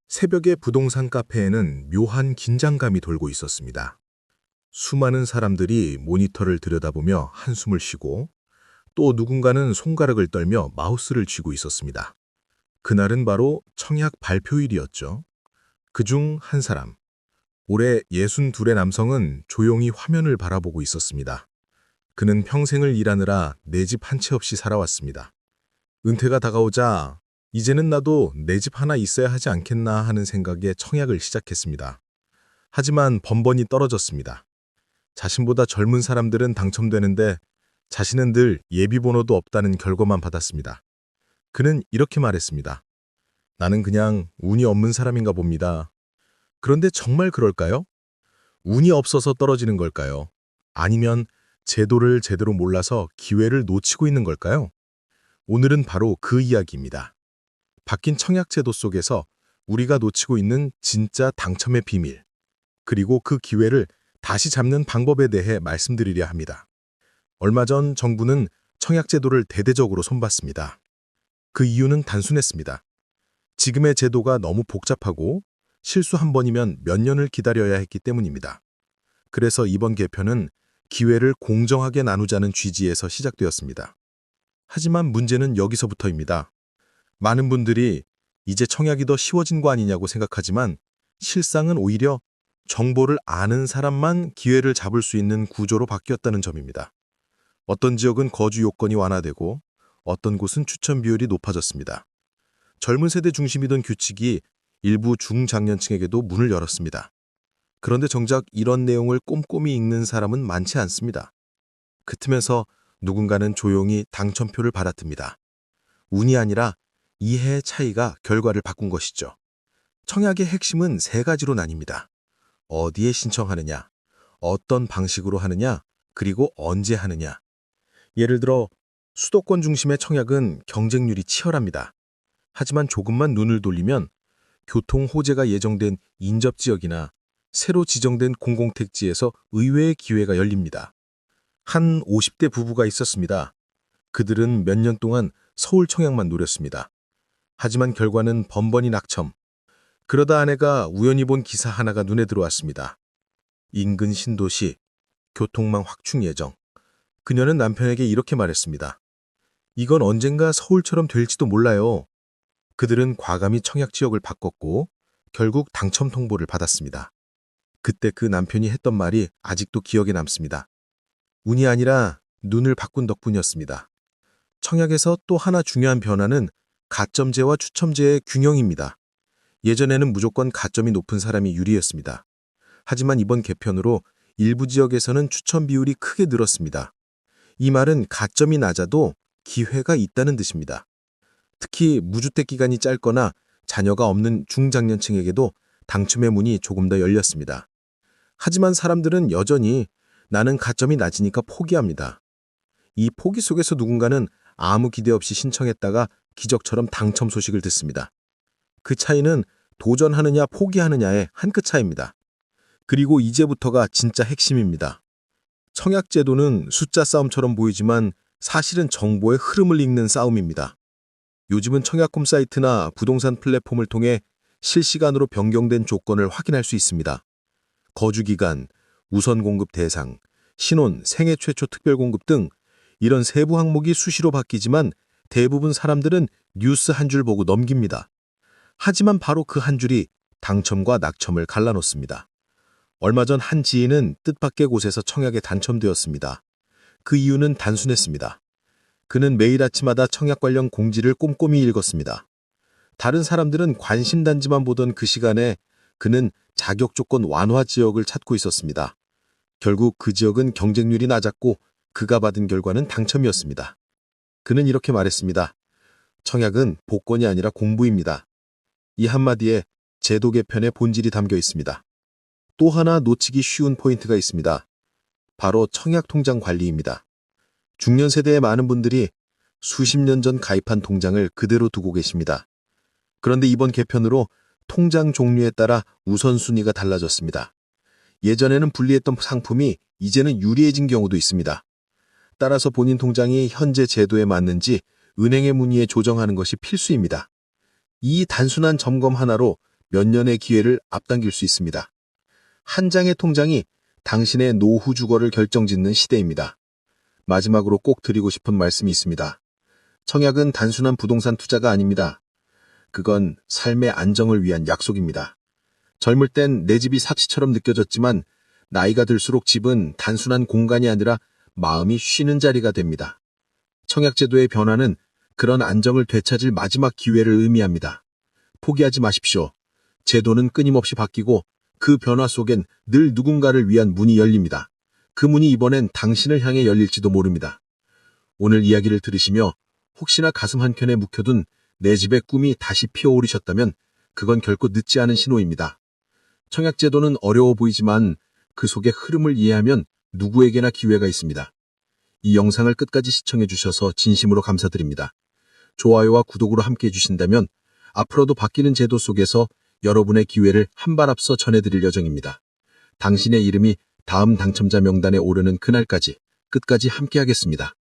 새벽의 부동산 카페에는 묘한 긴장감이 돌고 있었습니다. 수많은 사람들이 모니터를 들여다보며 한숨을 쉬고 또 누군가는 손가락을 떨며 마우스를 쥐고 있었습니다. 그날은 바로 청약 발표일이었죠. 그중 한 사람, 올해 62의 남성은 조용히 화면을 바라보고 있었습니다. 그는 평생을 일하느라 내 집 한 채 없이 살아왔습니다. 은퇴가 다가오자 이제는 나도 내 집 하나 있어야 하지 않겠나 하는 생각에 청약을 시작했습니다. 하지만 번번이 떨어졌습니다. 자신보다 젊은 사람들은 당첨되는데 자신은 늘 예비번호도 없다는 결과만 받았습니다. 그는 이렇게 말했습니다. 나는 그냥 운이 없는 사람인가 봅니다. 그런데 정말 그럴까요? 운이 없어서 떨어지는 걸까요? 아니면 제도를 제대로 몰라서 기회를 놓치고 있는 걸까요? 오늘은 바로 그 이야기입니다. 바뀐 청약제도 속에서 우리가 놓치고 있는 진짜 당첨의 비밀, 그리고 그 기회를 다시 잡는 방법에 대해 말씀드리려 합니다. 얼마 전 정부는 청약제도를 대대적으로 손봤습니다. 그 이유는 단순했습니다. 지금의 제도가 너무 복잡하고 실수 한 번이면 몇 년을 기다려야 했기 때문입니다. 그래서 이번 개편은 기회를 공정하게 나누자는 취지에서 시작되었습니다. 하지만 문제는 여기서부터입니다. 많은 분들이 이제 청약이 더 쉬워진 거 아니냐고 생각하지만 실상은 오히려 정보를 아는 사람만 기회를 잡을 수 있는 구조로 바뀌었다는 점입니다. 어떤 지역은 거주 요건이 완화되고 어떤 곳은 추천 비율이 높아졌습니다. 젊은 세대 중심이던 규칙이 일부 중장년층에게도 문을 열었습니다. 그런데 정작 이런 내용을 꼼꼼히 읽는 사람은 많지 않습니다. 그 틈에서 누군가는 조용히 당첨표를 받아듭니다. 운이 아니라 이해의 차이가 결과를 바꾼 것이죠. 청약의 핵심은 세 가지로 나뉩니다. 어디에 신청하느냐, 어떤 방식으로 하느냐, 그리고 언제 하느냐. 예를 들어 수도권 중심의 청약은 경쟁률이 치열합니다. 하지만 조금만 눈을 돌리면 교통 호재가 예정된 인접지역이나 새로 지정된 공공택지에서 의외의 기회가 열립니다. 한 50대 부부가 있었습니다. 그들은 몇 년 동안 서울 청약만 노렸습니다. 하지만 결과는 번번이 낙첨. 그러다 아내가 우연히 본 기사 하나가 눈에 들어왔습니다. 인근 신도시, 교통망 확충 예정. 그녀는 남편에게 이렇게 말했습니다. 이건 언젠가 서울처럼 될지도 몰라요. 그들은 과감히 청약 지역을 바꿨고 결국 당첨 통보를 받았습니다. 그때 그 남편이 했던 말이 아직도 기억에 남습니다. 운이 아니라 눈을 바꾼 덕분이었습니다. 청약에서 또 하나 중요한 변화는 가점제와 추첨제의 균형입니다. 예전에는 무조건 가점이 높은 사람이 유리했습니다. 하지만 이번 개편으로 일부 지역에서는 추첨 비율이 크게 늘었습니다. 이 말은 가점이 낮아도 기회가 있다는 뜻입니다. 특히 무주택 기간이 짧거나 자녀가 없는 중장년층에게도 당첨의 문이 조금 더 열렸습니다. 하지만 사람들은 여전히 나는 가점이 낮으니까 포기합니다. 이 포기 속에서 누군가는 아무 기대 없이 신청했다가 기적처럼 당첨 소식을 듣습니다. 그 차이는 도전하느냐 포기하느냐의 한 끗 차이입니다. 그리고 이제부터가 진짜 핵심입니다. 청약제도는 숫자 싸움처럼 보이지만 사실은 정보의 흐름을 읽는 싸움입니다. 요즘은 청약홈 사이트나 부동산 플랫폼을 통해 실시간으로 변경된 조건을 확인할 수 있습니다. 거주기간, 우선 공급 대상, 신혼, 생애 최초 특별 공급 등 이런 세부 항목이 수시로 바뀌지만 대부분 사람들은 뉴스 한 줄 보고 넘깁니다. 하지만 바로 그 한 줄이 당첨과 낙첨을 갈라놓습니다. 얼마 전 한 지인은 뜻밖의 곳에서 청약에 당첨되었습니다. 그 이유는 단순했습니다. 그는 매일 아침마다 청약 관련 공지를 꼼꼼히 읽었습니다. 다른 사람들은 관심단지만 보던 그 시간에 그는 자격 조건 완화 지역을 찾고 있었습니다. 결국 그 지역은 경쟁률이 낮았고 그가 받은 결과는 당첨이었습니다. 그는 이렇게 말했습니다. 청약은 복권이 아니라 공부입니다. 이 한마디에 제도 개편의 본질이 담겨 있습니다. 또 하나 놓치기 쉬운 포인트가 있습니다. 바로 청약 통장 관리입니다. 중년 세대의 많은 분들이 수십 년 전 가입한 통장을 그대로 두고 계십니다. 그런데 이번 개편으로 통장 종류에 따라 우선순위가 달라졌습니다. 예전에는 불리했던 상품이 이제는 유리해진 경우도 있습니다. 따라서 본인 통장이 현재 제도에 맞는지 은행에 문의해 조정하는 것이 필수입니다. 이 단순한 점검 하나로 몇 년의 기회를 앞당길 수 있습니다. 한 장의 통장이 당신의 노후 주거를 결정짓는 시대입니다. 마지막으로 꼭 드리고 싶은 말씀이 있습니다. 청약은 단순한 부동산 투자가 아닙니다. 그건 삶의 안정을 위한 약속입니다. 젊을 땐 내 집이 사치처럼 느껴졌지만 나이가 들수록 집은 단순한 공간이 아니라 마음이 쉬는 자리가 됩니다. 청약제도의 변화는 그런 안정을 되찾을 마지막 기회를 의미합니다. 포기하지 마십시오. 제도는 끊임없이 바뀌고 그 변화 속엔 늘 누군가를 위한 문이 열립니다. 그 문이 이번엔 당신을 향해 열릴지도 모릅니다. 오늘 이야기를 들으시며 혹시나 가슴 한켠에 묵혀둔 내 집의 꿈이 다시 피어오르셨다면 그건 결코 늦지 않은 신호입니다. 청약제도는 어려워 보이지만 그 속의 흐름을 이해하면 누구에게나 기회가 있습니다. 이 영상을 끝까지 시청해 주셔서 진심으로 감사드립니다. 좋아요와 구독으로 함께해 주신다면 앞으로도 바뀌는 제도 속에서 여러분의 기회를 한 발 앞서 전해드릴 예정입니다. 당신의 이름이 다음 당첨자 명단에 오르는 그날까지 끝까지 함께하겠습니다.